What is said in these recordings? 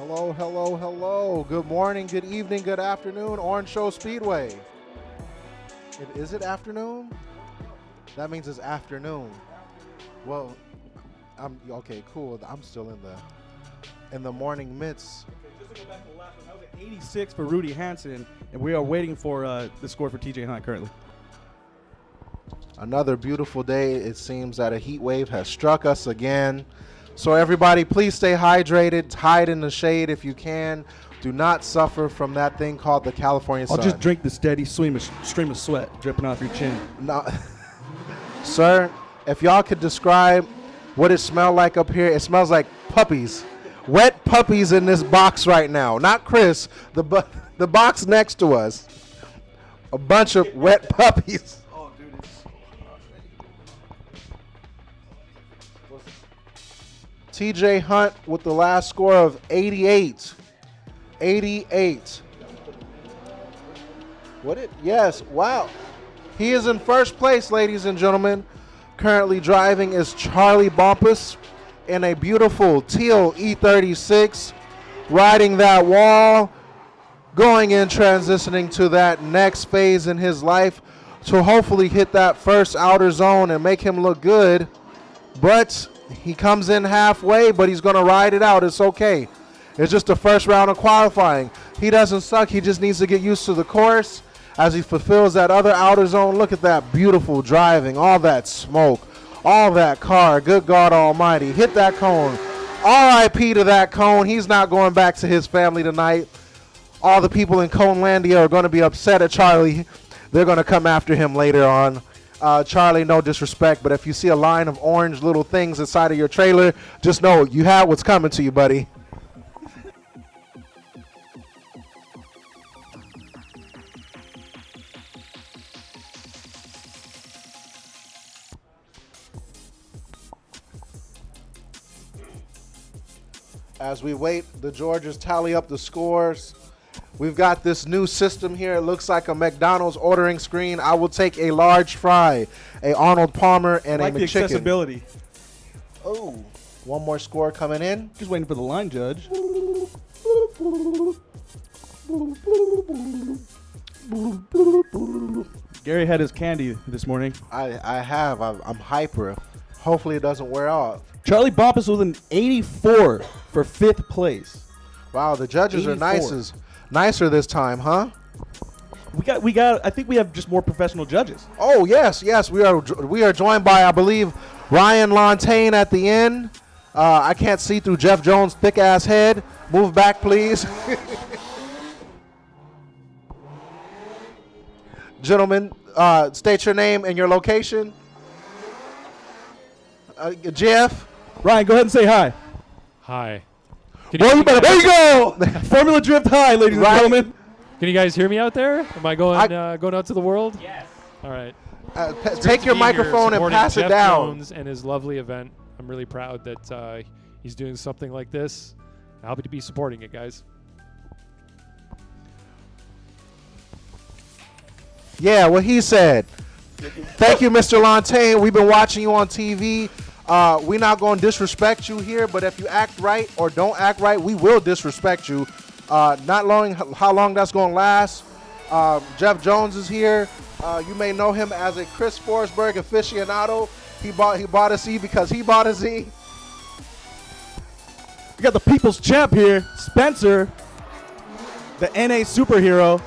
Hello, hello, hello. Good morning, good evening, good afternoon. Orange Show Speedway. Is it afternoon? That means it's afternoon. Well, I'm okay, cool. I'm still in the morning midst. Okay, just to go back to the last one, that was an 86 for Rudy Hansen, and we are waiting for the score for TJ Hunt currently. Another beautiful day. It seems that a heat wave has struck us again. So everybody, please stay hydrated. Hide in the shade if you can. Do not suffer from that thing called the California sun. I'll just drink the steady stream of sweat dripping off your chin. No. Sir, if y'all could describe what it smelled like up here, it smells like puppies. Wet puppies in this box right now. Not Chris, the box next to us. A bunch of wet puppies. Oh, dude, TJ Hunt with the last score of 88. 88. Yes, wow. He is in first place, ladies and gentlemen. Currently driving is Charlie Bumpus in a beautiful teal E36. Riding that wall, going in, transitioning to that next phase in his life to hopefully hit that first outer zone and make him look good. But he comes in halfway, but he's going to ride it out. It's okay. It's just the first round of qualifying. He doesn't suck. He just needs to get used to the course as he fulfills that other outer zone. Look at that beautiful driving, all that smoke, all that car. Good God Almighty. Hit that cone. RIP to that cone. He's not going back to his family tonight. All the people in Conelandia are going to be upset at Charlie. They're going to come after him later on. Charlie, no disrespect, but if you see a line of orange little things inside of your trailer, just know you have what's coming to you, buddy. As we wait, the Georgians tally up the scores. We've got this new system here. It looks like a McDonald's ordering screen. I will take a large fry, a Arnold Palmer, and like a the McChicken. accessibility. Oh, one more score coming in. Just waiting for the line judge. Gary had his candy this morning. I have. I'm hyper. Hopefully it doesn't wear off. Charlie Bumpus with an 84 for 5th place. Wow, the judges 84. are nicer this time, huh? We got. I think we have just more professional judges. Oh yes. We are joined by, I believe, Ryan Lontaine at the end. I can't see through Jeff Jones' thick ass head. Move back, please. Gentlemen, state your name and your location. Jeff. Ryan, go ahead and say hi. Hi. There you go. Formula Drift high, ladies and gentlemen. Can you guys hear me out there? Am I going going out to the world? Yes. All right. Take your microphone and pass it down. Jones and his lovely event. I'm really proud that he's doing something like this. Happy to be supporting it, guys. Yeah, what he said. Thank you, Mr. Lontaine. We've been watching you on TV. We're not going to disrespect you here, but if you act right or don't act right, we will disrespect you. Not knowing how long that's going to last. Jeff Jones is here. You may know him as a Chris Forsberg aficionado. He bought a Z because he bought a Z. We got the people's champ here, Spencer, the NA superhero.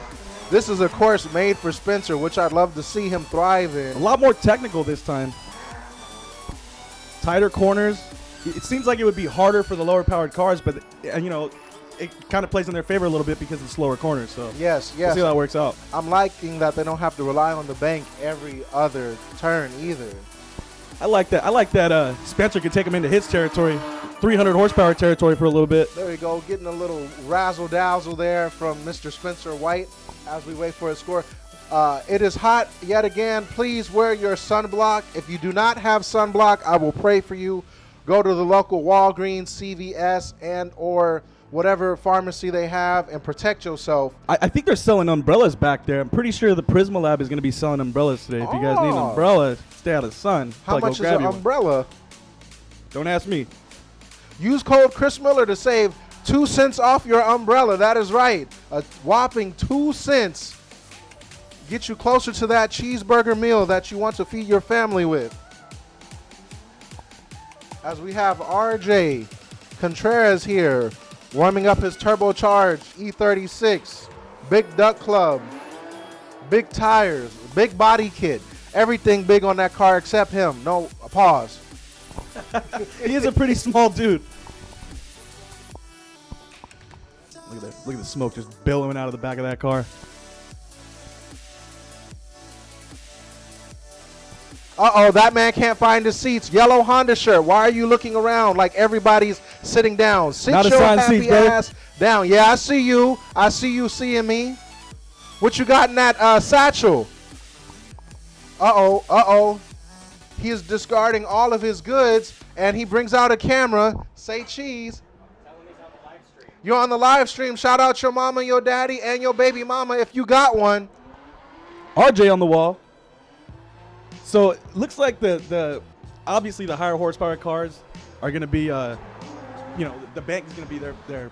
This is a course made for Spencer, which I'd love to see him thrive in. A lot more technical this time. Tighter corners. It seems like it would be harder for the lower powered cars, but you know, it kind of plays in their favor a little bit because it's slower corners. So yes. We'll see how that works out. I'm liking that they don't have to rely on the bank every other turn either. I like that. Spencer can take him into his territory, 300 horsepower territory for a little bit. There we go, getting a little razzle dazzle there from Mr. Spencer White as we wait for his score. It is hot yet again. Please wear your sunblock. If you do not have sunblock, I will pray for you. Go to the local Walgreens, CVS, and or whatever pharmacy they have and protect yourself. I think they're selling umbrellas back there. I'm pretty sure the Prisma Lab is going to be selling umbrellas today. If you guys need an umbrella, stay out of the sun. How much is an umbrella? Don't ask me. Use code Chris Miller to save 2 cents off your umbrella. That is right. A whopping 2 cents. Get you closer to that cheeseburger meal that you want to feed your family with. As we have RJ Contreras here, warming up his turbocharged E36. Big Duck Club. Big tires. Big body kit. Everything big on that car except him. No, pause. He is a pretty small dude. Look at that. Look at the smoke just billowing out of the back of that car. Uh-oh, that man can't find his seats. Yellow Honda shirt. Why are you looking around like everybody's sitting down? Sit Not your assigned happy seats, brother. ass down. Yeah, I see you. I see you seeing me. What you got in that satchel? Uh-oh, uh-oh. He is discarding all of his goods, and he brings out a camera. Say cheese. You're on the live stream. Shout out your mama, your daddy, and your baby mama if you got one. RJ on the wall. So it looks like the obviously the higher horsepower cars are going to be, the bank is going to be their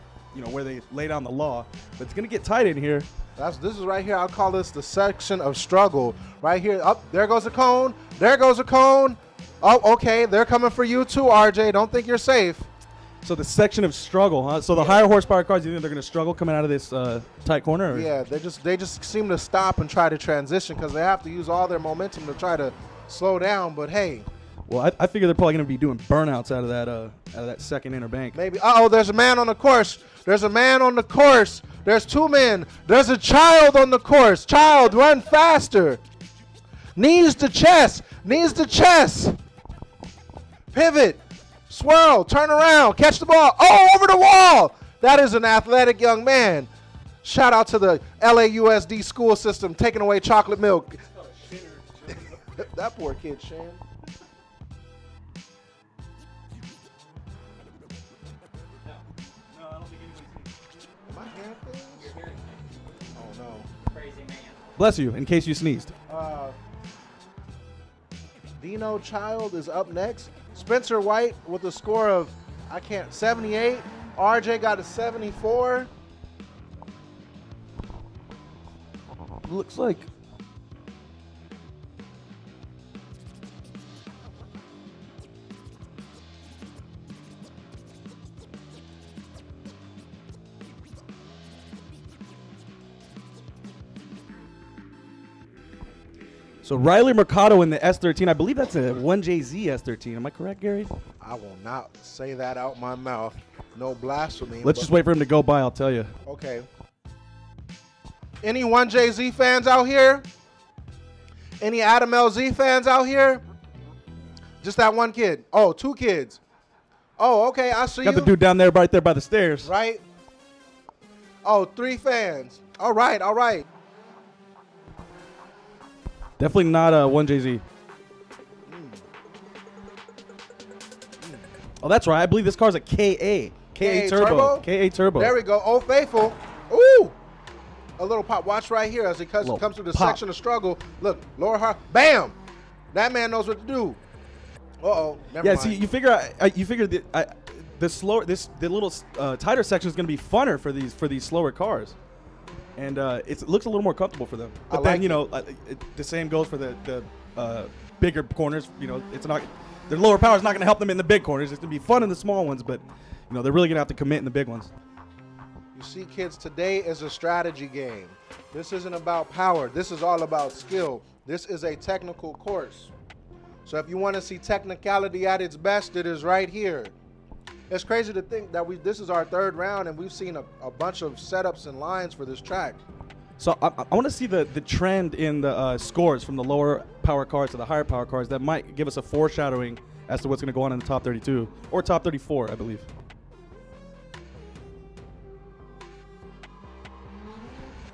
where they lay down the law. But it's going to get tight in here. This is right here. I'll call this the section of struggle. Right here. Up there goes a cone. There goes a cone. Oh, okay. They're coming for you too, RJ. Don't think you're safe. So the section of struggle, huh? So the higher horsepower cars, you think they're going to struggle coming out of this tight corner? Or? Yeah, they just seem to stop and try to transition because they have to use all their momentum to try to slow down. But hey, well, I figure they're probably going to be doing burnouts out of that second inner bank. maybe. Uh-oh, there's a man on the course. There's a man on the course. There's 2 men. There's a child on the course. Child, run faster. Knees to chest. Knees to chest. Pivot. Swirl. Turn around. Catch the ball. Oh, over the wall. That is an athletic young man. Shout out to the LAUSD school system taking away chocolate milk. That poor kid, Shan. Oh no. Crazy man. Bless you, in case you sneezed. Dino Child is up next. Spencer White with a score of 78. RJ got a 74. Looks like. So Riley Mercado in the S13. I believe that's a 1JZ S13. Am I correct, Gary? I will not say that out my mouth. No blasphemy. Let's just wait for him to go by. I'll tell you. Okay. Any 1JZ fans out here? Any Adam LZ fans out here? Just that one kid. Oh, 2 kids. Oh, okay. I see Got you. the dude down there, right there by the stairs. Right? Oh, 3 fans. All right, all right. Definitely not a 1JZ. Oh, that's right. I believe this car's a KA. KA Turbo. KA Turbo. There we go. Oh, faithful. Ooh. A little pop. Watch right here as he comes through the pop. section of struggle. Look, lower heart. Bam. That man knows what to do. Uh-oh. Never mind. See, you figure the little tighter section is going to be funner for these slower cars, and it looks a little more comfortable for them. But then the same goes for the bigger corners. It's not their lower power is not going to help them in the big corners. It's going to be fun in the small ones, but they're really going to have to commit in the big ones. You see, kids, today is a strategy game. This isn't about power. This is all about skill. This is a technical course. So if you want to see technicality at its best, it is right here. It's crazy to think that this is our 3rd round and we've seen a bunch of setups and lines for this track. So I want to see the trend in the scores from the lower power cars to the higher power cars. That might give us a foreshadowing as to what's going to go on in the top 32 or top 34, I believe.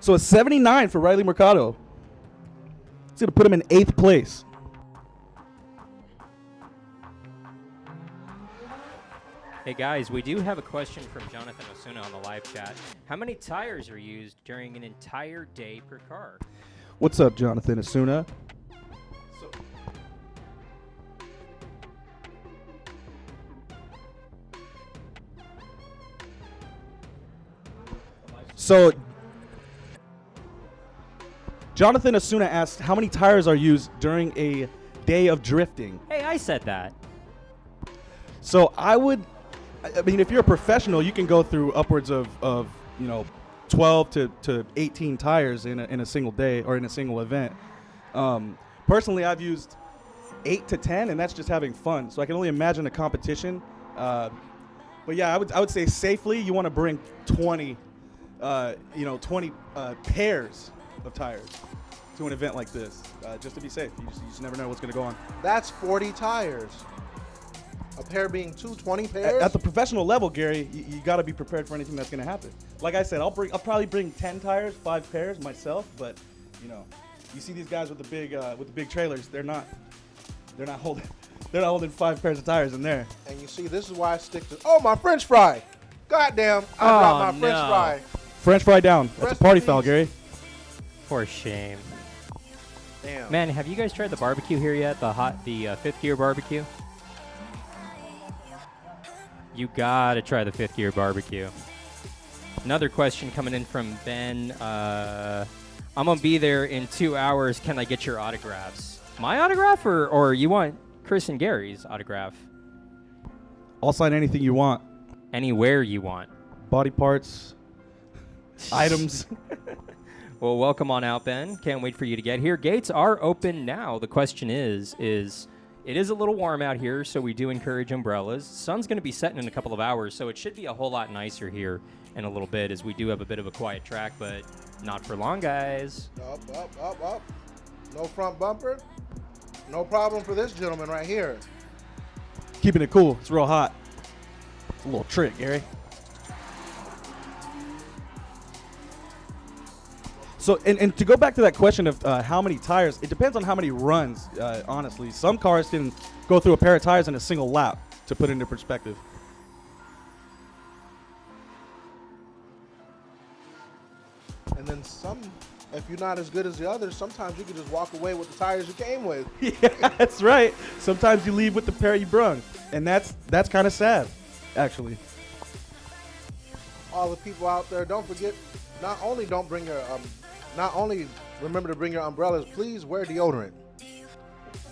So a 79 for Riley Mercado. It's going to put him in 8th place. Hey guys, we do have a question from Jonathan Osuna on the live chat. How many tires are used during an entire day per car? What's up, Jonathan Osuna? So Jonathan Asuna asked, how many tires are used during a day of drifting? Hey, I said that. So I mean, if you're a professional, you can go through upwards of 12 to 18 tires in a single day or in a single event. Personally, I've used 8 to 10, and that's just having fun. So I can only imagine a competition. But yeah, I would say safely you want to bring 20 pairs of tires to an event like this, just to be safe. You just never know what's going to go on. That's 40 tires. A pair being 20 pairs? At the professional level, Gary, you got to be prepared for anything that's going to happen. Like I said, I'll probably bring 10 tires, 5 pairs myself, but you see these guys with the big trailers, they're not holding 5 pairs of tires in there. And you see, this is why I stick to. Oh, my French fry! Goddamn, I dropped my French fry. French fry down. That's Rest a party in foul, peace. Gary. For shame. Damn. Man, have you guys tried the barbecue here yet? The fifth gear barbecue? You gotta try the fifth gear barbecue. Another question coming in from Ben. I'm gonna be there in 2 hours. Can I get your autographs? My autograph, or you want Chris and Gary's autograph? I'll sign anything you want. Anywhere you want. Body parts, items. Well, welcome on out, Ben. Can't wait for you to get here. Gates are open now. The question is it is a little warm out here, so we do encourage umbrellas. Sun's going to be setting in a couple of hours, so it should be a whole lot nicer here in a little bit, as we do have a bit of a quiet track, but not for long, guys. Up. No front bumper. No problem for this gentleman right here. Keeping it cool. It's real hot. It's a little trick, Gary. So, and to go back to that question of how many tires, it depends on how many runs, honestly. Some cars can go through a pair of tires in a single lap, to put it into perspective. And then some, if you're not as good as the others, sometimes you can just walk away with the tires you came with. Yeah, that's right. Sometimes you leave with the pair you brung, and that's kind of sad, actually. All the people out there, don't forget, not only remember to bring your umbrellas, please wear deodorant.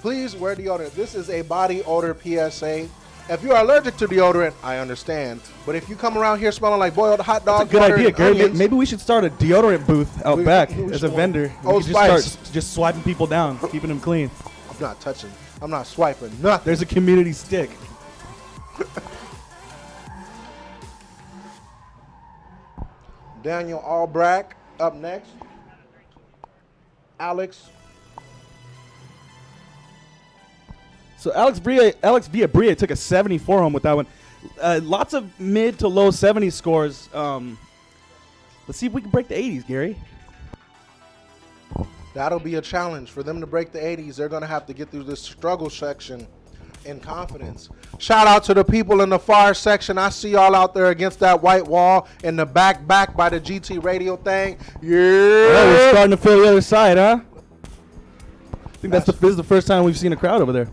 Please wear deodorant. This is a body odor PSA. If you are allergic to deodorant, I understand. But if you come around here smelling like boiled hot dogs, That's a good idea, Gary. onions, Maybe we should start a deodorant booth out back as a vendor. We Old could just Spice. start just swiping people down, keeping them clean. I'm not touching. I'm not swiping nothing. There's a community stick. Daniel Albrecht up next. Alex. So Alex Villabria took a 74 home with that one. Lots of mid to low 70 scores. Let's see if we can break the 80s, Gary. That'll be a challenge. For them to break the 80s, they're going to have to get through this struggle section in confidence. Shout out to the people in the far section. I see y'all out there against that white wall in the back by the GT radio thing. Yeah. Oh, we're starting to feel the other side, huh? I think this is the first time we've seen a crowd over there.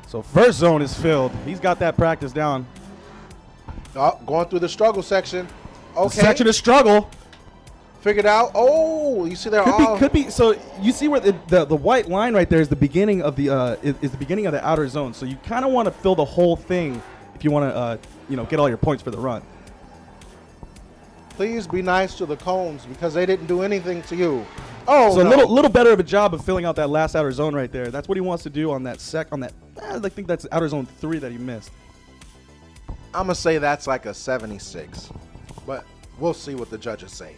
So first zone is filled. He's got that practice down. Oh, going through the struggle section. Okay. Section of struggle. Figured out. Oh, you see they're all. Could be. So you see where the white line right there is the beginning of the is the beginning of the outer zone. So you kind of want to fill the whole thing if you want to get all your points for the run. Please be nice to the cones because they didn't do anything to you. Oh, so no. a little better of a job of filling out that last outer zone right there. That's what he wants to do on that I think that's outer zone 3 that he missed. I'm gonna say that's like a 76, but we'll see what the judges say.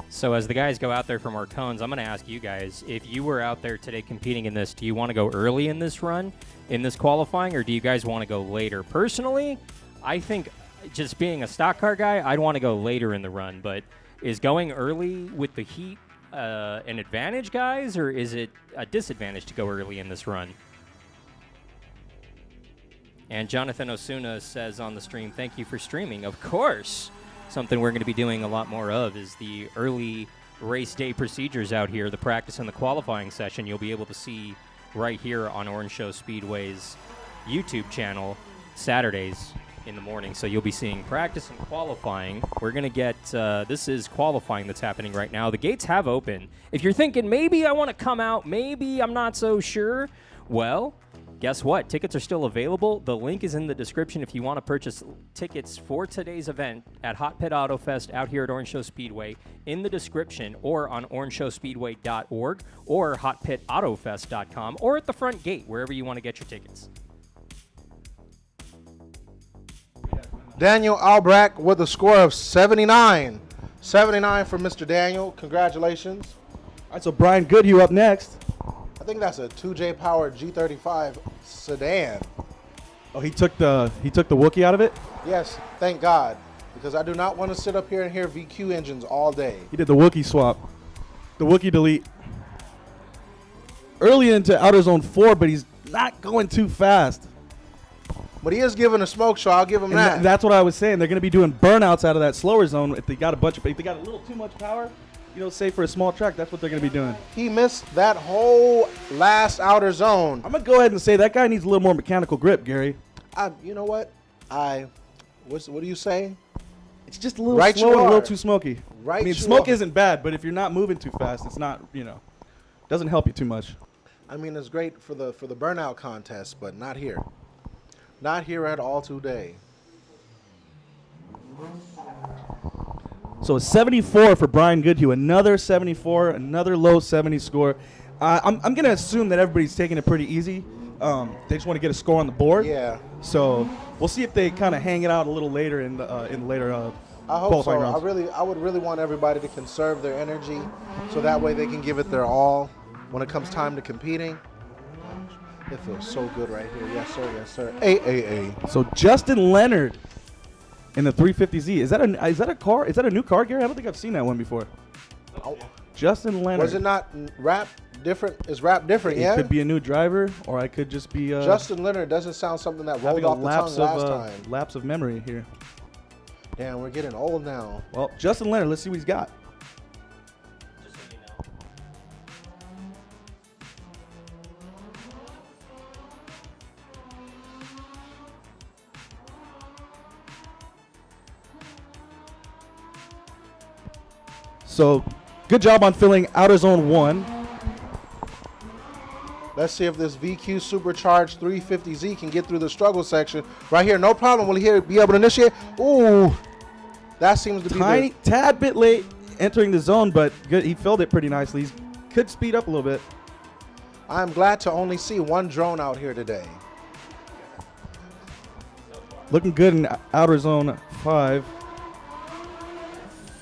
So as the guys go out there for more cones, I'm going to ask you guys, if you were out there today competing in this, do you want to go early in this run, in this qualifying, or do you guys want to go later? Personally, I think just being a stock car guy, I'd want to go later in the run, but is going early with the heat an advantage, guys, or is it a disadvantage to go early in this run? And Jonathan Osuna says on the stream, thank you for streaming. Of course. Something we're going to be doing a lot more of is the early race day procedures out here, the practice and the qualifying session. You'll be able to see right here on Orange Show Speedway's YouTube channel. Saturdays in the morning. So you'll be seeing practice and qualifying. We're going to get, this is qualifying that's happening right now. The gates have opened. If you're thinking, maybe I want to come out, maybe I'm not so sure, well, guess what? Tickets are still available. The link is in the description if you want to purchase tickets for today's event at Hotpit Autofest out here at Orange Show Speedway, in the description, or on orangeshowspeedway.org or hotpitautofest.com, or at the front gate, wherever you want to get your tickets. Daniel Albrecht with a score of 79. 79 for Mr. Daniel. Congratulations. All right, so Brian Goodhue up next. I think that's a 2J powered G35 sedan. Oh, he took the Wookiee out of it? Yes, thank God, because I do not want to sit up here and hear VQ engines all day. He did the Wookiee swap. The Wookiee delete. Early into Outer Zone 4, but he's not going too fast. But he is giving a smoke show. I'll give him that. That's what I was saying. They're going to be doing burnouts out of that slower zone if they got if they got a little too much power. You know, say for a small track, that's what they're going to be doing. He missed that whole last outer zone. I'm going to go ahead and say that guy needs a little more mechanical grip, Gary. You know what? What do you say? It's just a little Right slow you and a are. little too smoky. Right I mean, you smoke are. isn't bad, but if you're not moving too fast, it's not, doesn't help you too much. I mean, it's great for the burnout contest, but not here. Not here at all today. So a 74 for Brian Goodhue, another 74, another low 70 score. I'm going to assume that everybody's taking it pretty easy. They just want to get a score on the board. Yeah. So we'll see if they kind of hang it out a little later in the later I hope so. qualifying rounds. I would really want everybody to conserve their energy, so that way they can give it their all when it comes time to competing. It feels so good right here. Yes, sir. Yes, sir. AAA. So Justin Leonard in the 350Z. Is that a car? Is that a new car, Gary? I don't think I've seen that one before. Oh, Justin Leonard. was it not rap different? Is rap different? It Yeah. could be a new driver, or I could just be Justin Leonard doesn't sound something that rolled having a off the tongue last time. lapse of memory here. Damn, we're getting old now. Well, Justin Leonard, let's see what he's got. So, good job on filling Outer Zone 1. Let's see if this VQ supercharged 350Z can get through the struggle section. Right here, no problem. Will he be able to initiate? Ooh, that seems to be Tiny, tad bit late entering the zone, but good. He filled it pretty nicely. He could speed up a little bit. I'm glad to only see one drone out here today. Looking good in Outer Zone 5.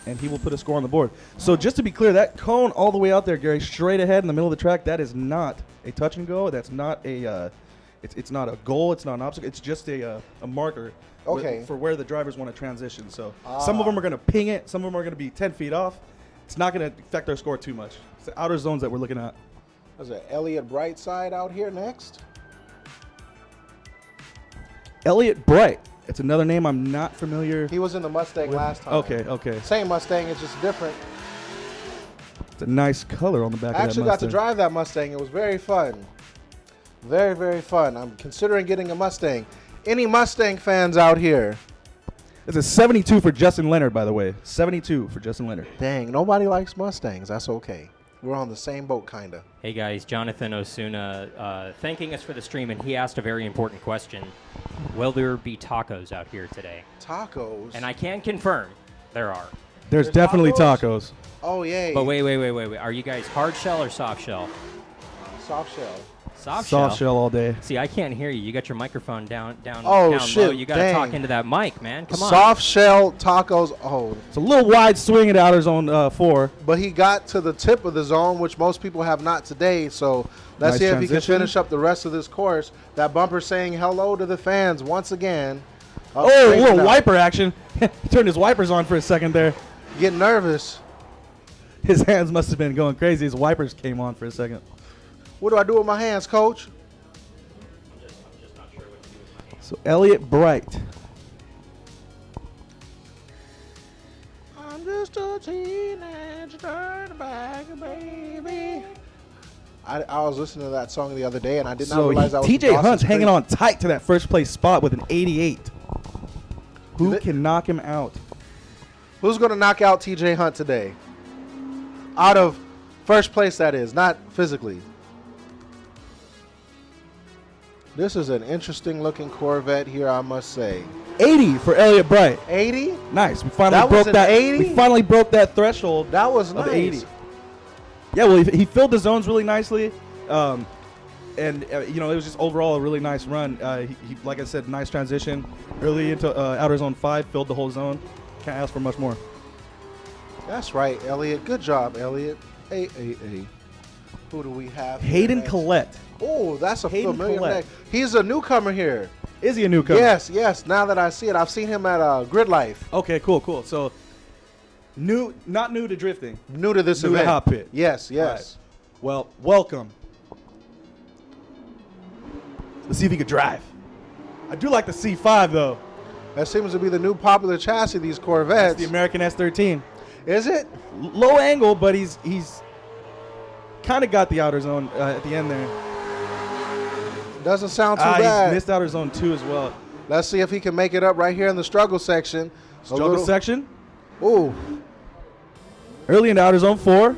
And he will put a score on the board. So just to be clear, that cone all the way out there, Gary, straight ahead in the middle of the track, that is not a touch and go. That's not a it's not a goal. It's not an obstacle. It's just a marker for where the drivers want to transition. So some of them are going to ping it. Some of them are going to be 10 feet off. It's not going to affect their score too much. It's the outer zones that we're looking at. There's an Elliott Brightside out here next. Elliott Bright. It's another name I'm not familiar. He was in the Mustang last time. Okay. Same Mustang, it's just different. It's a nice color on the back of I that actually Mustang. got to drive that Mustang. It was very fun. Very, very fun. I'm considering getting a Mustang. Any Mustang fans out here? It's a 72 for Justin Leonard, by the way. 72 for Justin Leonard. Dang, nobody likes Mustangs. That's okay. We're on the same boat, kind of. Hey guys, Jonathan Osuna thanking us for the stream, and he asked a very important question. Will there be tacos out here today? Tacos? And I can confirm there are. There's definitely tacos. Oh, yay. But wait. Are you guys hard shell or soft shell? Soft shell. Soft shell all day. See, I can't hear you. You got your microphone down Oh, low. shit, You got to talk into that mic, man. Come on. Soft shell tacos. Oh, It's a little wide swing at Outer Zone 4. but he got to the tip of the zone, which most people have not today. So let's Nice see if he can transition. finish up the rest of this course. That bumper saying hello to the fans once again. Oh, a crazy little now. wiper action. He turned his wipers on for a second there. Getting nervous. His hands must have been going crazy. His wipers came on for a second. What do I do with my hands, coach? So Elliott Bright. I'm just a teenage dirtbag baby. I was listening to that song the other day, and I did not realize that was TJ Dawson's Hunt's hanging Creek. on tight to that first place spot with an 88. Who can knock him out? Who's going to knock out TJ Hunt today? Out of first place, that is, not physically. This is an interesting looking Corvette here, I must say. 80 for Elliott Bright. 80? Nice. We finally That was broke an that. 80? We finally broke that threshold. That was of nice. 80. Yeah, well, he filled the zones really nicely, and you know, it was just overall a really nice run. He like I said, nice transition early into outer zone 5, filled the whole zone. Can't ask for much more. That's right, Elliott. Good job, Elliott. Hey. Who do we have? Hayden Collette. Oh, that's a Hayden familiar Collette. name. He's a newcomer here. Is he a newcomer? Yes. Now that I see it, I've seen him at Grid Life. Okay, cool. So, not new to drifting. New to this New to event. Hotpit. Yes. All right. Well, welcome. Let's see if he could drive. I do like the C5 though. That seems to be the new popular chassis, these Corvettes. It's the American S13. Is it? Low angle, but he's kind of got the outer zone at the end there. Doesn't sound too He's bad. missed outer zone 2 as well. Let's see if he can make it up right here in the struggle section. Struggle section. Ooh, Early into outer zone 4.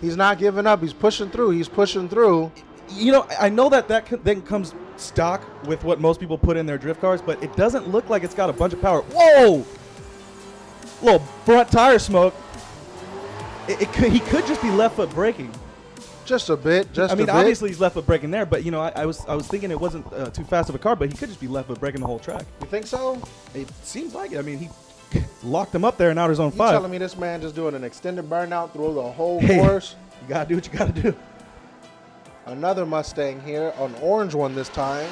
he's not giving up. He's pushing through. You know, I know that then comes stock with what most people put in their drift cars, but it doesn't look like it's got a bunch of power. Whoa! Little front tire smoke. He could just be left foot braking. Just a bit. I mean, obviously he's left foot braking there, but you know, I was thinking it wasn't too fast of a car, but he could just be left foot braking the whole track. You think so? It seems like it. I mean, he locked him up there in outer zone You 5. telling me this man just doing an extended burnout through the whole Hey. course? You gotta do what you gotta do. Another Mustang here, an orange one this time.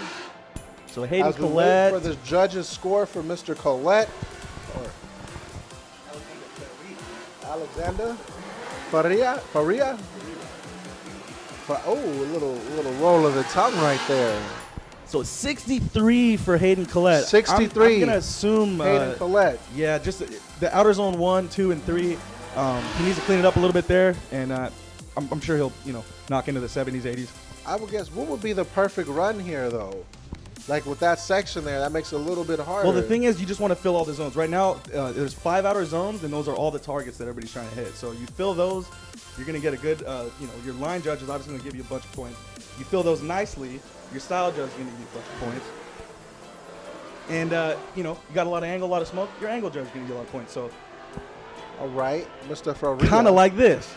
So Hayden As we wait Collette. for this judge's score for Mr. Collette. Or Alexander Faria. Oh, a little roll of the tongue right there. So 63 for Hayden Collette. 63. I'm gonna assume. Hayden Collette. Yeah, just the outer zone 1, 2, and 3. He needs to clean it up a little bit there, and I'm sure he'll knock into the 70s, 80s. I would guess, what would be the perfect run here, though? Like with that section there, that makes it a little bit harder. Well, the thing is, you just want to fill all the zones. Right now, there's 5 outer zones, and those are all the targets that everybody's trying to hit. So you fill those, you're going to get a good, your line judge is obviously going to give you a bunch of points. You fill those nicely, your style judge is going to give you a bunch of points. And, you got a lot of angle, a lot of smoke, your angle judge is going to give you a lot of points. So All right, Mr. Faria. kind of like this.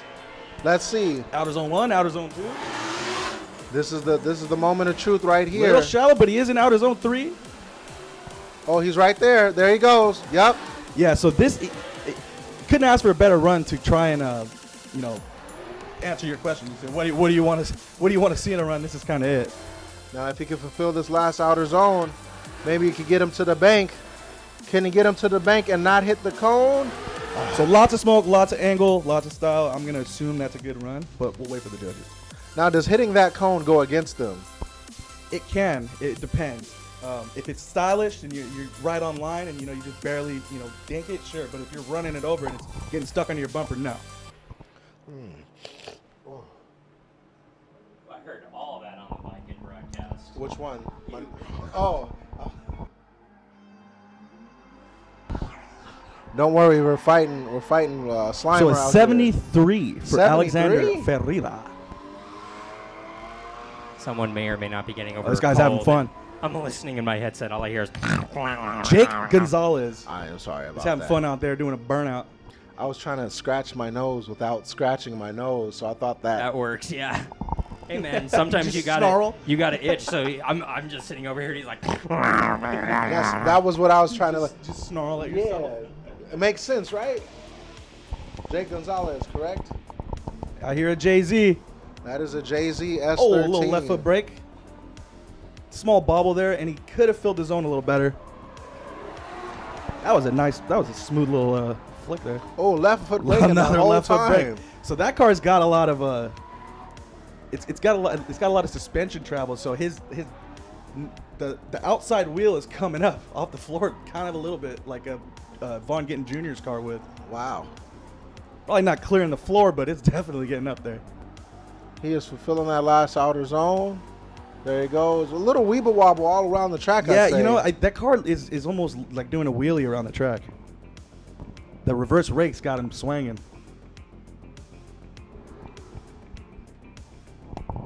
Let's see. Outer zone 1, outer zone 2. This is the moment of truth right here. Little shallow, but he is in outer zone 3. Oh, he's right there. There he goes. Yep. Yeah, so this couldn't ask for a better run to try and answer your question. You said, what do you want to see in a run? This is kind of it. Now, if he can fulfill this last outer zone, maybe he could get him to the bank. Can he get him to the bank and not hit the cone? So lots of smoke, lots of angle, lots of style. I'm gonna assume that's a good run, but we'll wait for the judges. Now, does hitting that cone go against them? It can. It depends. If it's stylish and you're right on line and you just barely dink it, sure. But if you're running it over and it's getting stuck on your bumper, no. I heard all that on the bike broadcast. Which one? Oh. Don't worry, we're fighting Slimer So out it's 73 for 73? Alexander Ferreira. Someone may or may not be getting over. This guy's having fun. I'm listening in my headset. All I hear is. Jake Gonzalez I am sorry about is having that. fun out there doing a burnout. I was trying to scratch my nose without scratching my nose, so I thought that. That works, yeah. Hey man, sometimes Just you got snarl. You got to itch. So I'm just sitting over here. And he's like. Yes, that was what I was trying to. Just snarl at yourself. Yeah, it makes sense, right? Jake Gonzalez, correct? I hear a Jay-Z. That is a Jay-Z S13. Oh, a little left foot brake. Small bobble there, and he could have filled the zone a little better. That was a smooth little flick there. Oh, left foot brake the Another whole left foot time. brake. So that car's got a lot of it's got a lot of suspension travel. So the outside wheel is coming up off the floor, kind of a little bit like a Vaughn Gittin Jr.'s car would. Wow. Probably not clearing the floor, but it's definitely getting up there. He is fulfilling that last outer zone. There he goes. A little weeble wobble all around the track. Yeah, I'd say. you know, that car is almost like doing a wheelie around the track. The reverse rake's got him swinging.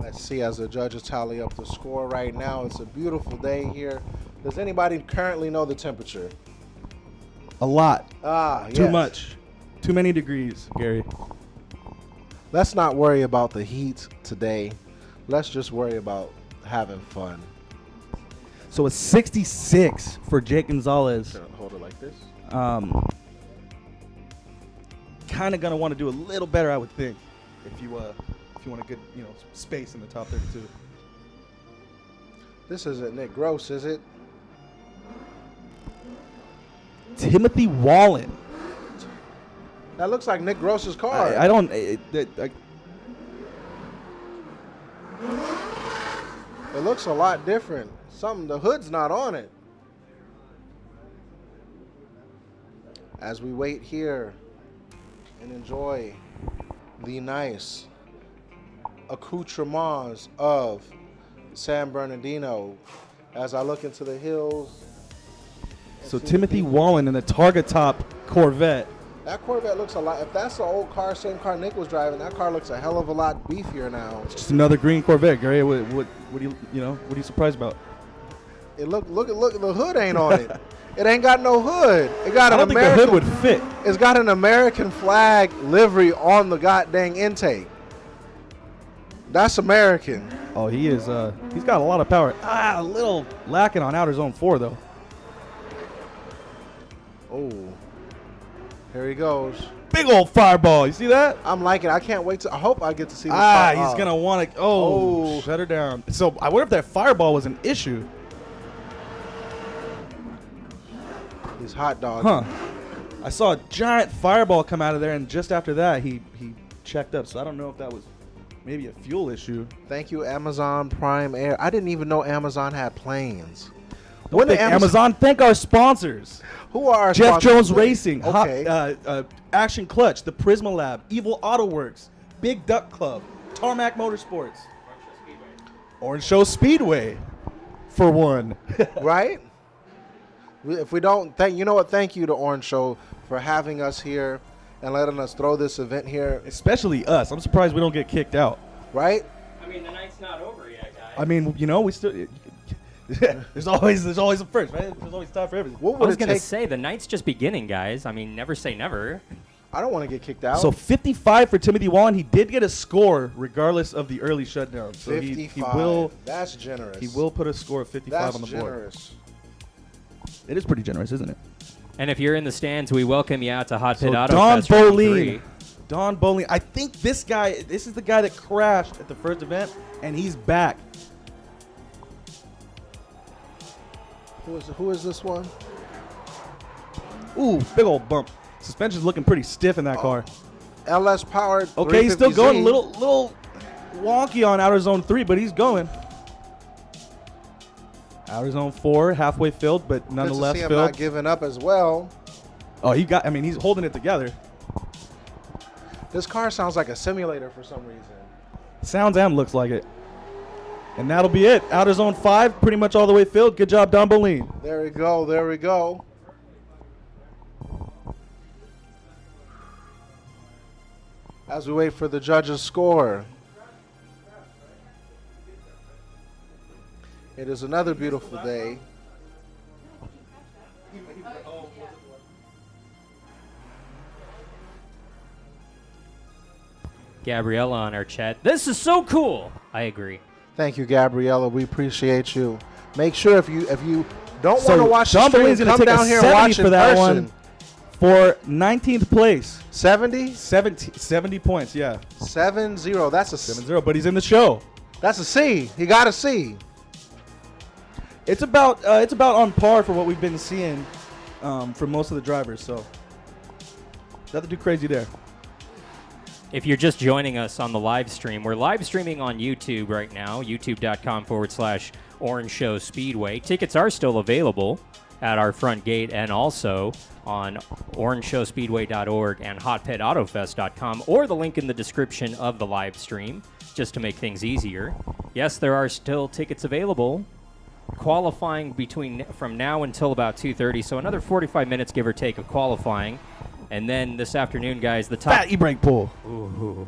Let's see as the judges tally up the score right now. It's a beautiful day here. Does anybody currently know the temperature? A lot. Too Yes. much. Too many degrees, Gary. Let's not worry about the heat today. Let's just worry about having fun. So it's 66 for Jake Gonzalez. Hold it like this. Kind of gonna want to do a little better, I would think, if you want a good, space in the top 32. This isn't Nick Gross, is it? Timothy Wallen. That looks like Nick Gross's car. I don't. It looks a lot different. The hood's not on it. As we wait here and enjoy the nice accoutrements of San Bernardino, as I look into the hills. So Timothy Wallen in the Targa Top Corvette. That Corvette looks a lot. If that's the old car, same car Nick was driving, that car looks a hell of a lot beefier now. It's just another green Corvette, Gary. What are you surprised about? It look, the hood ain't on it. It ain't got no hood. It got I an don't think the American. hood would fit. It's got an American flag livery on the goddamn intake. That's American. Oh, he is. He's got a lot of power. A little lacking on outer zone 4 though. Oh, here he goes. Big old fireball. You see that? I'm liking it. I can't wait to. I hope I get to see. He's gonna want to. Oh, shut her down. So I wonder if that fireball was an issue. He's hot dog. Huh. I saw a giant fireball come out of there, and just after that, he checked up. So I don't know if that was maybe a fuel issue. Thank you, Amazon Prime Air. I didn't even know Amazon had planes. Don't thank Amazon. Thank our sponsors. Who are our Jeff sponsors Jones today? Racing, Okay. Action Clutch, the Prisma Lab, Evil Auto Works, Big Duck Club, Tarmac Motorsports, Orange Show Speedway, for one. Right? If we don't thank you to Orange Show for having us here and letting us throw this event here. Especially us. I'm surprised we don't get kicked out. Right? I mean, the night's not over yet, guys. I mean, we still. there's always a first, right? There's always time for everything. What I would was it going to take? say, the night's just beginning, guys. I mean, never say never. I don't want to get kicked out. So 55 for Timothy Wallen. He did get a score regardless of the early shutdown. So 55. he will. That's generous. He will put a score of 55 That's on the board. generous. It is pretty generous, isn't it? And if you're in the stands, we welcome you out to Hotpit So Autofest. Don Round 3. Bolin. Don Bolin. I think this is the guy that crashed at the first event, and he's back. Who is this one? Ooh, big old bump. Suspension's looking pretty stiff in that car. LS powered. Okay, he's still going 350Z. a little wonky on outer zone 3, but he's going. Outer zone 4, halfway filled, but nonetheless Good to see him filled. not giving up as well. Oh, he's holding it together. This car sounds like a simulator for some reason. Sounds and looks like it. And that'll be it. Outer zone 5, pretty much all the way filled. Good job, Don Bolin. There we go. There we go. As we wait for the judges' score. It is another beautiful day. Gabriella on our chat. This is so cool. I agree. Thank you, Gabriella. We appreciate you. Make sure if you don't So want to watch the Don stream, Bolin's gonna come take down a here and 70 watch for in that person. one. For 19th place. 70? 70 points, yeah. 7-0. That's a 7-0, but he's in the show. That's a C. He got a C. It's about on par for what we've been seeing from most of the drivers, so nothing too crazy there. If you're just joining us on the live stream, we're live streaming on YouTube right now, youtube.com/Orange Show Speedway. Tickets are still available at our front gate and also on orangeshowspeedway.org and hotpitautofest.com or the link in the description of the live stream just to make things easier. Yes, there are still tickets available. Qualifying from now until about 2:30, so another 45 minutes, give or take, of qualifying. And then this afternoon, guys, the top... Fat e-brake pull. Ooh.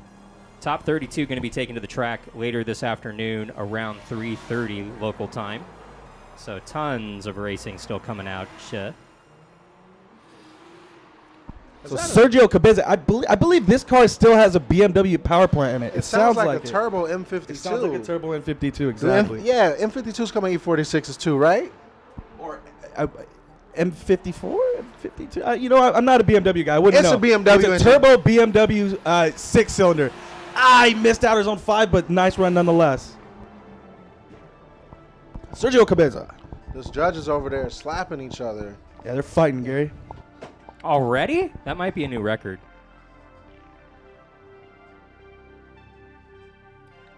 Top 32 going to be taken to the track later this afternoon around 3:30 local time. So tons of racing still coming out. So Sergio Cabeza, I believe this car still has a BMW power plant in it. It sounds like a turbo M52. It sounds like a turbo M52, exactly. Yeah, M52's coming E46s too, right? Or M54, M52. I'm not a BMW guy. I wouldn't know. It's a BMW It's a turbo BMW 6-cylinder. I missed Outer Zone 5, but nice run nonetheless. Sergio Cabeza. Those judges over there slapping each other. Yeah, they're fighting, Gary. Already? That might be a new record.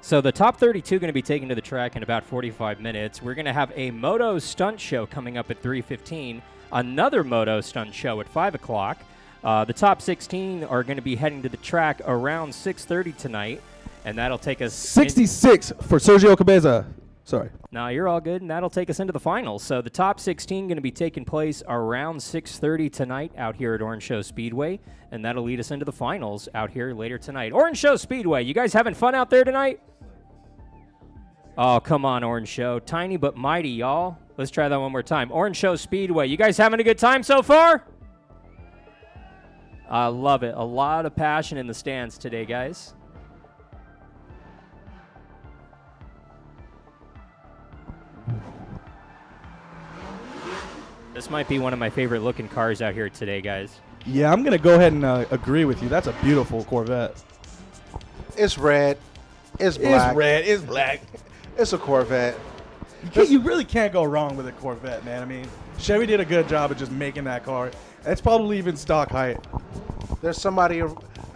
So the top 32 going to be taken to the track in about 45 minutes. We're going to have a moto stunt show coming up at 3:15. Another moto stunt show at 5 o'clock. The top 16 are going to be heading to the track around 6:30 tonight, and that'll take us 66 for Sergio Cabeza. Sorry. No, you're all good, and that'll take us into the finals. So the top 16 going to be taking place around 6:30 tonight out here at Orange Show Speedway, and that'll lead us into the finals out here later tonight. Orange Show Speedway, you guys having fun out there tonight? Oh, come on, Orange Show. Tiny but mighty, y'all. Let's try that one more time. Orange Show Speedway, you guys having a good time so far? I love it. A lot of passion in the stands today, guys. This might be one of my favorite looking cars out here today, guys. Yeah, I'm going to go ahead and agree with you. That's a beautiful Corvette. It's red. It's black. It's red. It's black. It's a Corvette. You really can't go wrong with a Corvette, man. I mean, Chevy did a good job of just making that car. It's probably even stock height. There's somebody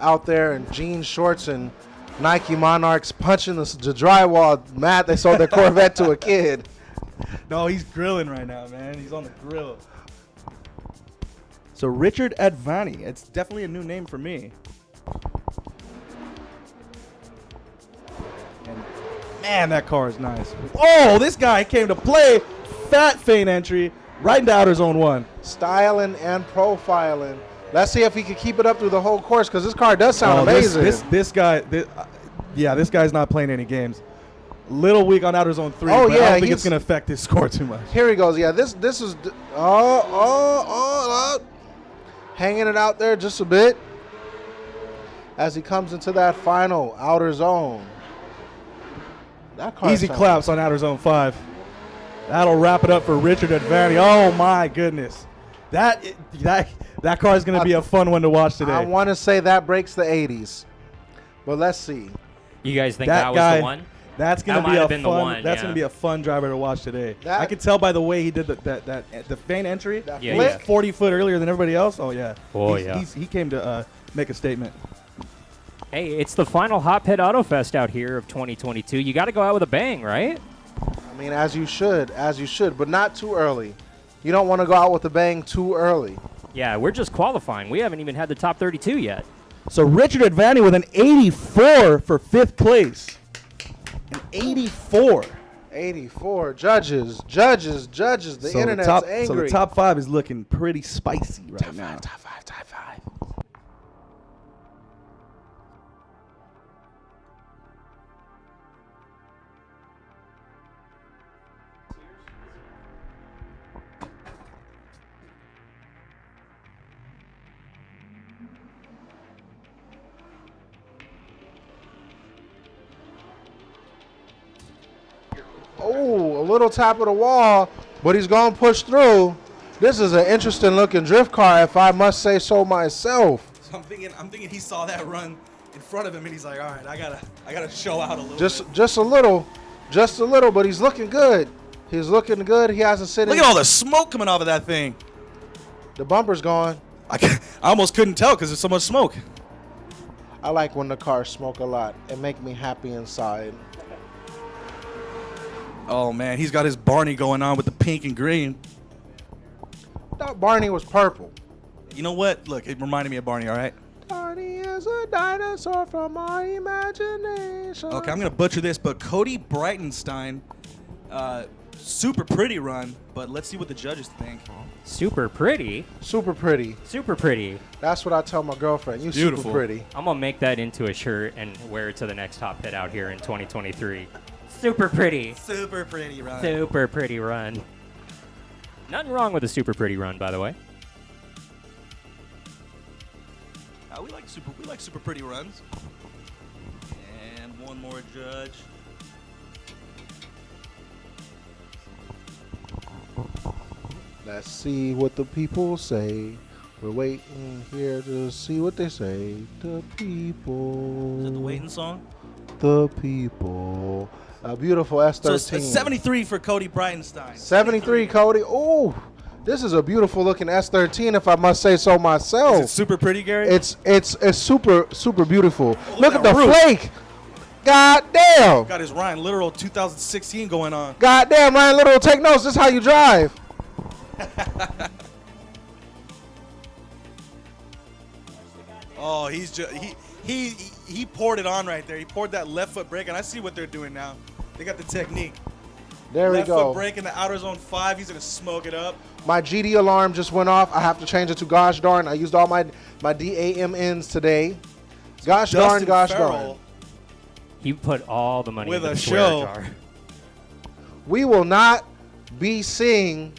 out there in jean shorts and Nike Monarchs punching the drywall mad they sold their Corvette to a kid. No, he's grilling right now, man. He's on the grill. So Richard Advani. It's definitely a new name for me. And man, that car is nice. Oh, this guy came to play. Fat feint entry right into Outer Zone 1. Styling and profiling. Let's see if he can keep it up through the whole course, because this car does sound amazing. This guy's not playing any games. Little weak on Outer Zone 3, but I don't think it's going to affect his score too much. Here he goes. Yeah, this is hanging it out there just a bit as he comes into that final Outer Zone. That car easy claps on Outer Zone 5. That'll wrap it up for Richard Advani. Oh my goodness. That car is going to be a fun one to watch today. I want to say that breaks the 80s. But let's see. You guys think that was the one? That's going to be a fun. That's going to be a fun driver to watch today. I could tell by the way he did the feint entry. Yeah. 40 foot earlier than everybody else. Oh yeah. Yeah. He came to make a statement. Hey, it's the final Hotpit Autofest out here of 2022. You got to go out with a bang, right? I mean, as you should, but not too early. You don't want to go out with a bang too early. Yeah, we're just qualifying. We haven't even had the top 32 yet. So Richard Advani with an 84 for 5th place. An 84. 84. Judges. The internet's angry. So the top 5 is looking pretty spicy right now. Top five. Oh, a little tap of the wall, but he's going to push through. This is an interesting looking drift car, if I must say so myself. So I'm thinking he saw that run in front of him, and he's like, all right, I gotta show out a little. Just a little, but he's looking good. He's looking good. He hasn't sitting. Look at all the smoke coming off of that thing. The bumper's gone. I almost couldn't tell because there's so much smoke. I like when the cars smoke a lot. It make me happy inside. Oh man, he's got his Barney going on with the pink and green. I thought Barney was purple. You know what? Look, it reminded me of Barney, all right? Barney as a dinosaur from our imagination. Okay, I'm gonna butcher this, but Cody Breitenstein, super pretty run. But let's see what the judges think. Super pretty. Super pretty. Super pretty. That's what I tell my girlfriend. You Beautiful. super pretty. I'm gonna make that into a shirt and wear it to the next Hot Pit out here in 2023. Super pretty. Super pretty run. Super pretty run. Nothing wrong with a super pretty run, by the way. We like super pretty runs. And one more judge. Let's see what the people say. We're waiting here to see what they say. The people. Is it the waiting song? The people. A beautiful S13. So 73 for Cody Breitenstein. 73, Cody. Ooh, this is a beautiful looking S13, if I must say so myself. Is it super pretty, Gary? It's super beautiful. Look at that the roof. flake. God damn. Got his Ryan Literal 2016 going on. God damn, Ryan Little, take notes. This is how you drive. Oh, he's just he poured it on right there. He poured that left foot brake, and I see what they're doing now. They got the technique. There we Left go. foot brake in the outer zone 5. He's gonna smoke it up. My GD alarm just went off. I have to change it to gosh darn. I used all my DAMNs today. Gosh darn, Dustin gosh Farrell darn. He put all the money With into a the swear show. jar. We will not be seeing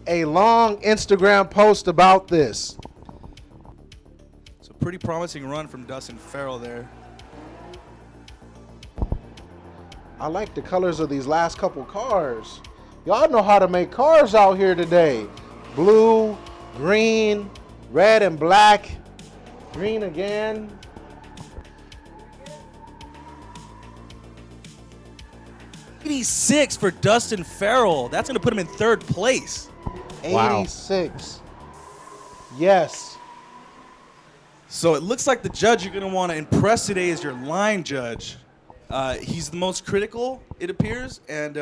a long Instagram post about this. It's a pretty promising run from Dustin Farrell there. I like the colors of these last couple cars. Y'all know how to make cars out here today. Blue, green, red and black, green again. '86 for Dustin Farrell. That's gonna put him in 3rd place. Wow. 86. Yes. So it looks like the judge you're going to want to impress today is your line judge. He's the most critical, it appears, and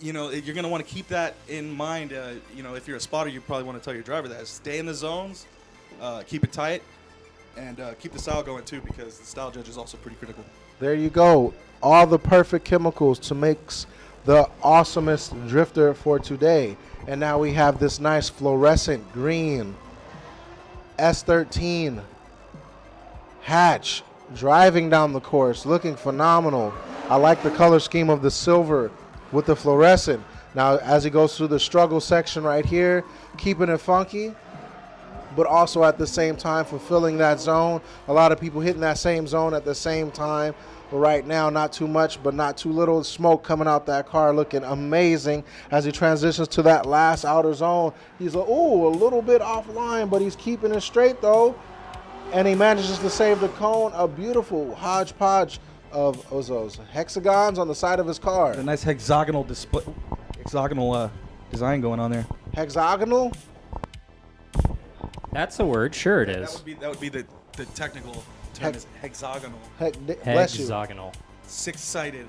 you know, you're going to want to keep that in mind. You know, if you're a spotter, you probably want to tell your driver that. Stay in the zones, keep it tight, and keep the style going too, because the style judge is also pretty critical. There you go. All the perfect chemicals to make the awesomest drifter for today. And now we have this nice fluorescent green S13 hatch driving down the course, looking phenomenal. I like the color scheme of the silver with the fluorescent. Now, as he goes through the struggle section right here, keeping it funky, but also at the same time fulfilling that zone. A lot of people hitting that same zone at the same time. But right now, not too much, but not too little. Smoke coming out that car, looking amazing as he transitions to that last outer zone. He's like, ooh, a little bit offline, but he's keeping it straight though. And he manages to save the cone. A beautiful hodgepodge of those hexagons on the side of his car. A nice hexagonal display, design going on there. Hexagonal? That's the word. Sure it is. That would be the technical term is hexagonal. Bless you. Hexagonal. 6-sided.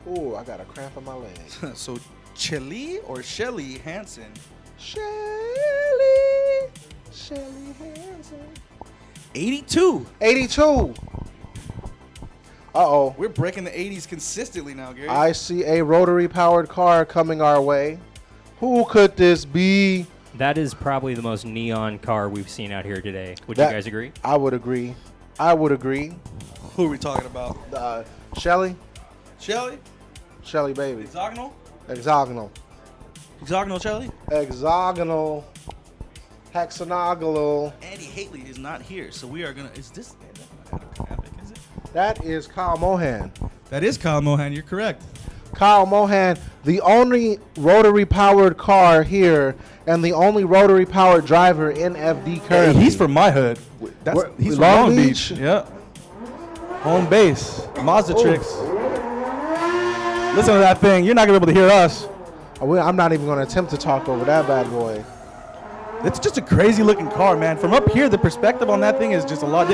Ooh, I got a cramp in my leg. So Chili or Shelly Hansen. Shelly Hansen. 82. 82. Uh-oh. We're breaking the 80s consistently now, Gary. I see a rotary-powered car coming our way. Who could this be? That is probably the most neon car we've seen out here today. Would That- you guys agree? I would agree. I would agree. Who are we talking about? Shelly? Shelly? Shelly, baby. Hexagonal? Hexagonal. Hexagonal Shelly? Hexagonal. Hexagonal. Andy Haley is not here, so we are going to... Is this... That's not Epic, is it? That is Kyle Mohan. That is Kyle Mohan. You're correct. Kyle Mohan, the only rotary-powered car here and the only rotary-powered driver in FD currently. He's from my hood. He's from Long Long Beach? Beach. Yeah. Home base. Mazda Oh. tricks. Listen to that thing. You're not going to be able to hear us. I'm not even going to attempt to talk over that bad boy. It's just a crazy looking car, man. From up here, the perspective on that thing is just a lot.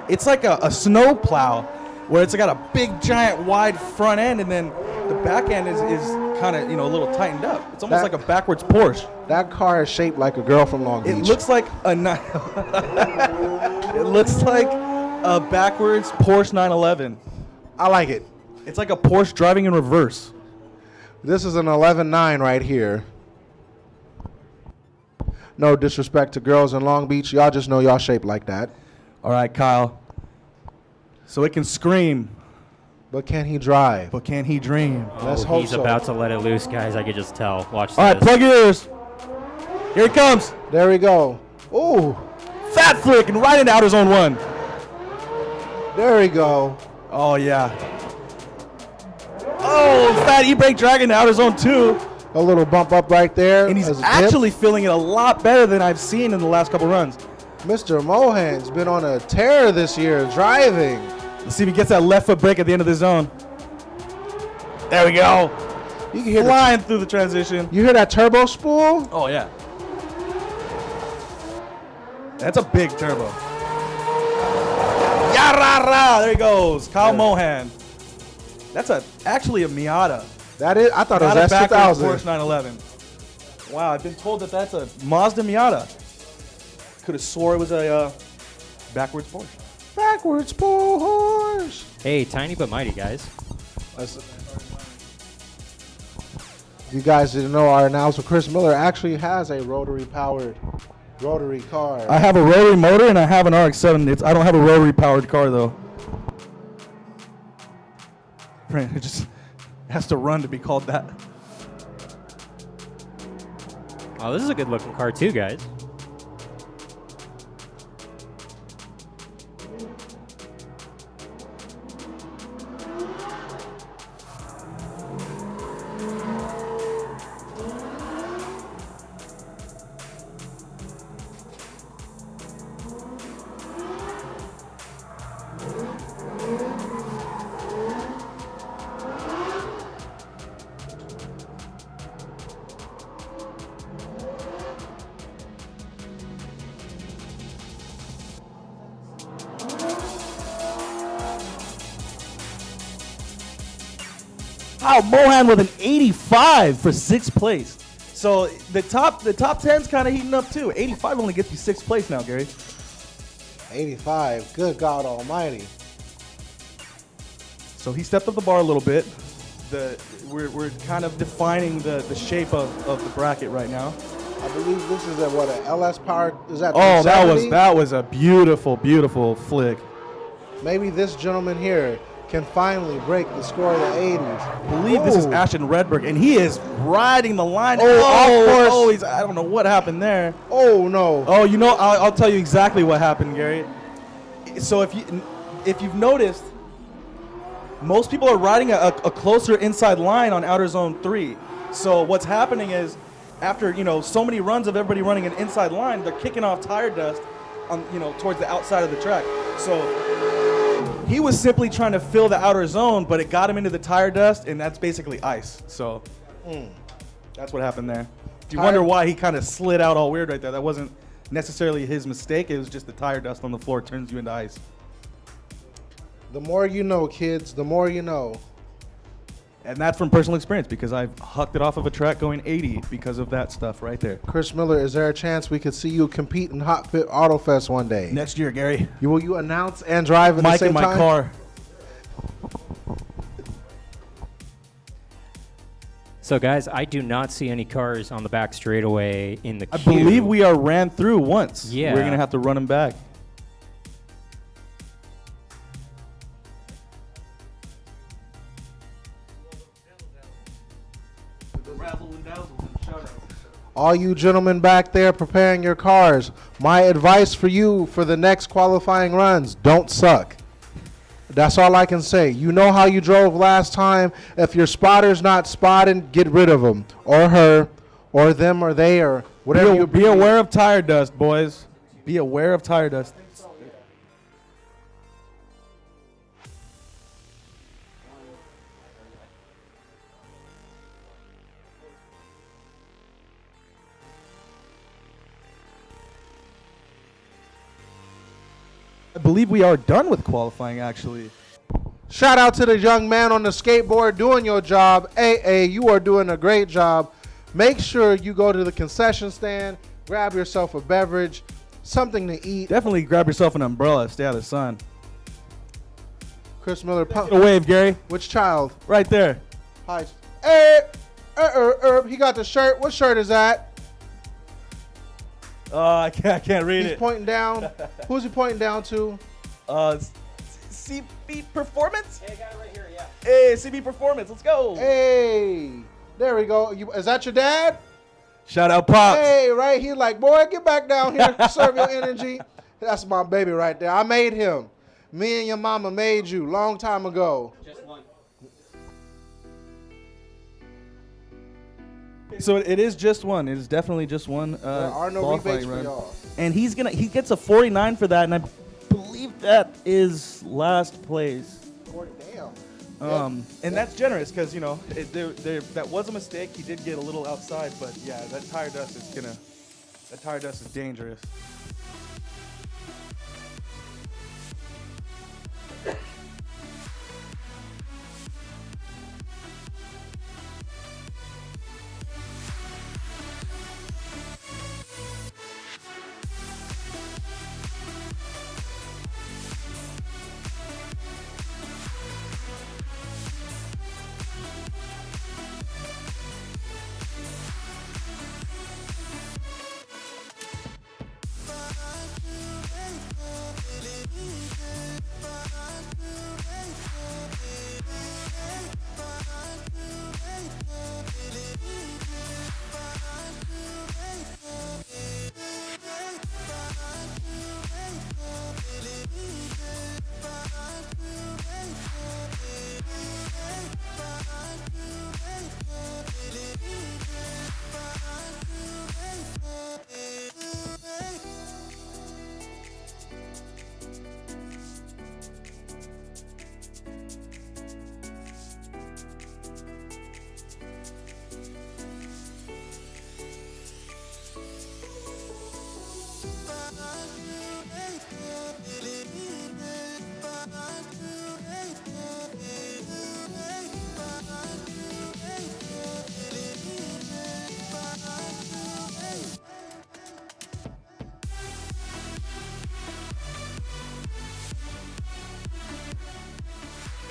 It's like a snow plow where it's got a big, giant, wide front end, and then the back end is kind of, a little tightened up. It's almost like a backwards Porsche. That car is shaped like a girl from Long Beach. It looks like a it looks like a backwards Porsche 911. I like it. It's like a Porsche driving in reverse. This is an 11.9 right here. No disrespect to girls in Long Beach. Y'all just know y'all shaped like that. All right, Kyle. So it can scream, But can he drive? but can he dream? Let's hope He's so. about to let it loose, guys. I could just tell. Watch this. All right, plug your ears. Here he comes. There we go. Ooh, Fat flick and right into outer zone 1. there we go. Oh, yeah. Oh, fat e-brake dragging to outer zone 2. A little bump up right there. And he's as a dip. actually feeling it a lot better than I've seen in the last couple runs. Mr. Mohan's been on a tear this year driving. Let's see if he gets that left foot brake at the end of the zone. There we go. You can hear Flying through the transition. you hear that turbo spool? Oh, yeah. That's a big turbo. Yarara! There he goes. Kyle Mohan. That's actually a Miata. That is. I thought it was Not a backwards S2000. Porsche 911. Wow, I've been told that that's a Mazda Miata. Could have swore it was a backwards Porsche. Backwards Porsche. Hey, tiny but mighty, guys. You guys didn't know our announcer Chris Miller actually has a rotary-powered rotary car. I have a rotary motor and I have an RX-7. I don't have a rotary powered car though. It just has to run to be called that. Oh, this is a good looking car too, guys. Wow, Mohan with an 85 for 6th place. So the top 10's kind of heating up too. 85 only gets you 6th place now, Gary. 85. Good God Almighty. So he stepped up the bar a little bit. We're kind of defining the shape of the bracket right now. I believe this is what an LS powered. Is that? Oh, 370? that was a beautiful flick. Maybe this gentleman here can finally break the score of the 80s. I believe this is Ooh. Ashton Redberg, and he is riding the line. Oh, of course. I don't know what happened there. Oh no. Oh, I'll tell you exactly what happened, Gary. So if you've noticed, most people are riding a closer inside line on outer zone 3. So what's happening is, after so many runs of everybody running an inside line, they're kicking off tire dust on towards the outside of the track. So he was simply trying to fill the outer zone, but it got him into the tire dust, and that's basically ice. So that's what happened there. If you wonder why he kind of slid out all weird right there, that wasn't necessarily his mistake. It was just the tire dust on the floor turns you into ice. The more you know, kids, the more you know. And that's from personal experience, because I've hucked it off of a track going 80 because of that stuff right there. Chris Miller, is there a chance we could see you compete in Hotpit Autofest one day? Next year, Gary. Will you announce and drive at the Mike same in my time? car. So, guys, I do not see any cars on the back straightaway in the I queue. believe we are ran through once. Yeah. We're going to have to run them back. All you gentlemen back there preparing your cars, my advice for you for the next qualifying runs, don't suck. That's all I can say. You know how you drove last time. If your spotter's not spotting, get rid of him or her or them or they or whatever you Be aware of tire dust, boys. Be aware of tire dust. I believe we are done with qualifying, actually. Shout out to the young man on the skateboard doing your job. AA, you are doing a great job. Make sure you go to the concession stand, grab yourself a beverage, something to eat. Definitely grab yourself an umbrella. Stay out of the sun. Chris Miller, Get a wave, Gary. which child? Right there. Hi. Hey, he got the shirt. What shirt is that? I can't read He's it. pointing down. Who's he pointing down to? CB Performance? Hey, I got it right here, yeah. Hey, CB Performance. Let's go. Hey, there we go. Is that your dad? Shout out Pops. Hey, right. He's like, boy, get back down here. Serve your energy. That's my baby right there. I made him. Me and your mama made you long time ago. Just one. So it is just one. It is definitely just one. There are no qualifying rebates for run. y'all. And he gets a 49 for that, and I believe that is last place. Damn. And that's generous because that was a mistake. He did get a little outside, but yeah, that tire dust is dangerous.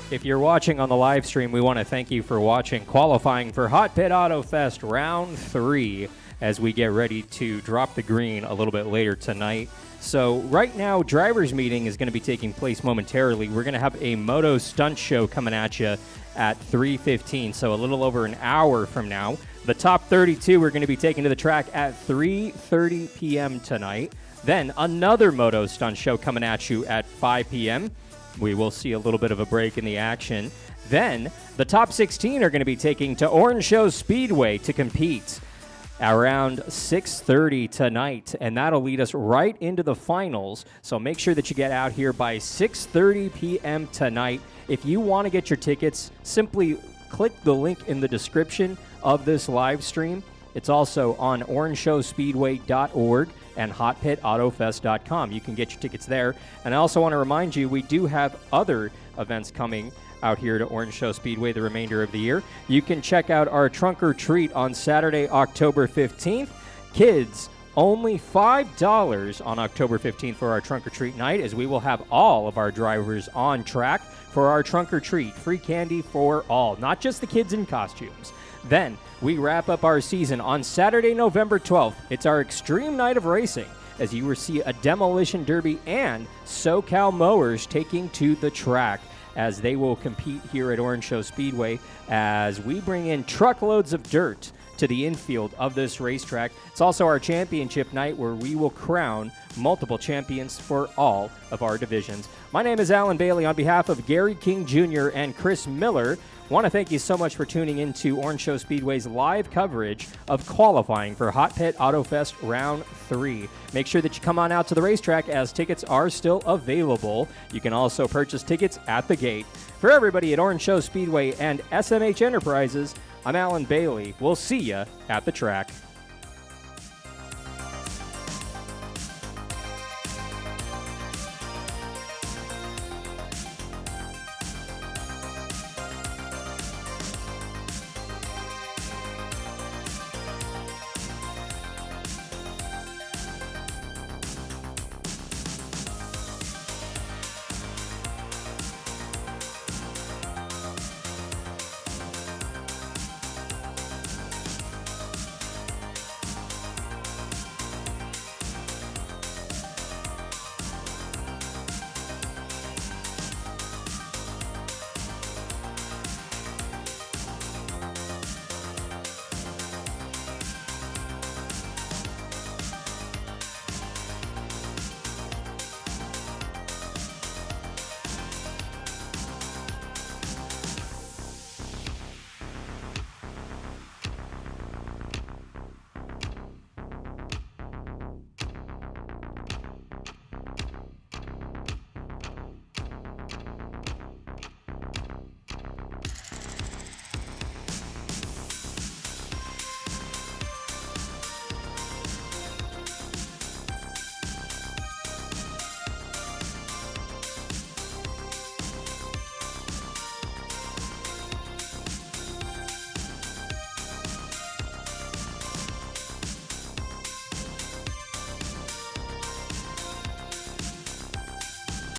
If you're watching on the live stream, we want to thank you for watching qualifying for Hotpit Autofest Round 3 as we get ready to drop the green a little bit later tonight. So right now, driver's meeting is going to be taking place momentarily. We're going to have a moto stunt show coming at you at 3:15, so a little over an hour from now. The top 32 we're going to be taking to the track at 3:30 p.m. tonight. Then another moto stunt show coming at you at 5 p.m. We will see a little bit of a break in the action. Then the top 16 are going to be taking to Orange Show Speedway to compete around 6:30 tonight, and that'll lead us right into the finals. So make sure that you get out here by 6:30 p.m. tonight. If you want to get your tickets, simply click the link in the description of this live stream. It's also on orangeshowspeedway.org and hotpitautofest.com. You can get your tickets there. And I also want to remind you, we do have other events coming out here to Orange Show Speedway the remainder of the year. You can check out our Trunk or Treat on Saturday, October 15th. Kids, only $5 on October 15th for our Trunk or Treat night, as we will have all of our drivers on track for our Trunk or Treat. Free candy for all, not just the kids in costumes. Then we wrap up our season on Saturday, November 12th. It's our extreme night of racing, as you will see a demolition derby and SoCal Mowers taking to the track, as they will compete here at Orange Show Speedway as we bring in truckloads of dirt to the infield of this racetrack. It's also our championship night, where we will crown multiple champions for all of our divisions. My name is Alan Bailey. On behalf of Gary King Jr. and Chris Miller, want to thank you so much for tuning in to Orange Show Speedway's live coverage of qualifying for Hotpit Autofest Round 3. Make sure that you come on out to the racetrack, as tickets are still available. You can also purchase tickets at the gate. For everybody at Orange Show Speedway and SMH Enterprises, I'm Alan Bailey. We'll see you at the track.